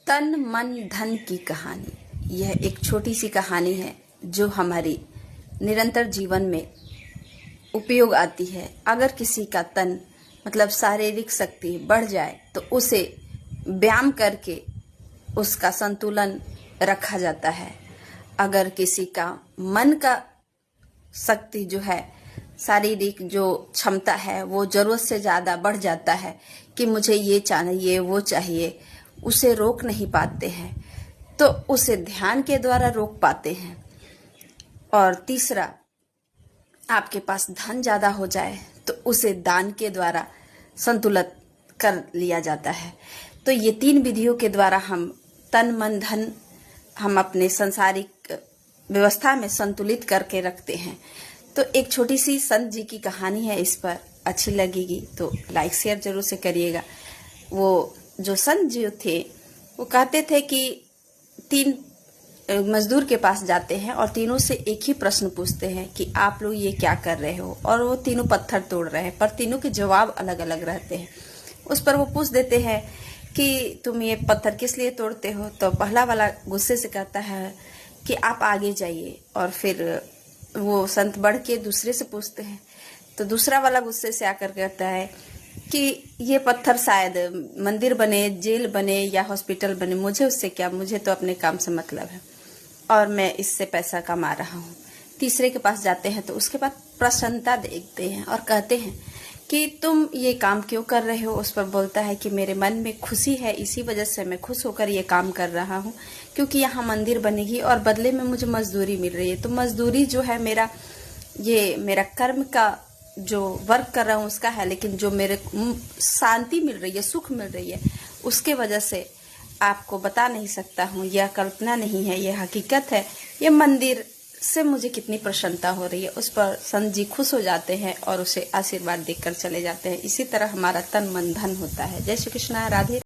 तन मन धन की कहानी। यह एक छोटी सी कहानी है जो हमारी निरंतर जीवन में उपयोग आती है। अगर किसी का तन मतलब शारीरिक शक्ति बढ़ जाए तो उसे व्यायाम करके उसका संतुलन रखा जाता है। अगर किसी का मन का शक्ति जो है, शारीरिक जो क्षमता है वो जरूरत से ज्यादा बढ़ जाता है कि मुझे ये चाहिए वो चाहिए, उसे रोक नहीं पाते हैं तो उसे ध्यान के द्वारा रोक पाते हैं। और तीसरा, आपके पास धन ज्यादा हो जाए तो उसे दान के द्वारा संतुलित कर लिया जाता है। तो ये 3 विधियों के द्वारा हम तन मन धन हम अपने सांसारिक व्यवस्था में संतुलित करके रखते हैं। तो एक छोटी सी संत जी की कहानी है, इस पर अच्छी लगेगी तो लाइक शेयर जरूर से करिएगा। वो जो संत जी थे वो कहते थे कि 3 मजदूर के पास जाते हैं और तीनों से एक ही प्रश्न पूछते हैं कि आप लोग ये क्या कर रहे हो, और वो तीनों पत्थर तोड़ रहे हैं, पर तीनों के जवाब अलग अलग रहते हैं। उस पर वो पूछ देते हैं कि तुम ये पत्थर किस लिए तोड़ते हो। तो पहला वाला गुस्से से कहता है कि आप आगे जाइए, और फिर वो संत बढ़ के दूसरे से पूछते हैं तो दूसरा वाला गुस्से से आकर कहता है कि ये पत्थर शायद मंदिर बने, जेल बने या हॉस्पिटल बने, मुझे उससे क्या, मुझे तो अपने काम से मतलब है और मैं इससे पैसा कमा रहा हूँ। तीसरे के पास जाते हैं तो उसके बाद प्रसन्नता देखते हैं और कहते हैं कि तुम ये काम क्यों कर रहे हो। उस पर बोलता है कि मेरे मन में खुशी है, इसी वजह से मैं खुश होकर ये काम कर रहा हूँ, क्योंकि यहाँ मंदिर बनेगी और बदले में मुझे मजदूरी मिल रही है। तो मजदूरी जो है मेरा कर्म का जो वर्क कर रहा हूँ उसका है, लेकिन जो मेरे शांति मिल रही है, सुख मिल रही है, उसके वजह से आपको बता नहीं सकता हूँ। यह कल्पना नहीं है, यह हकीकत है। ये मंदिर से मुझे कितनी प्रसन्नता हो रही है। उस पर संत जी खुश हो जाते हैं और उसे आशीर्वाद देकर चले जाते हैं। इसी तरह हमारा तन मन धन होता है। जय श्री कृष्ण, राधे।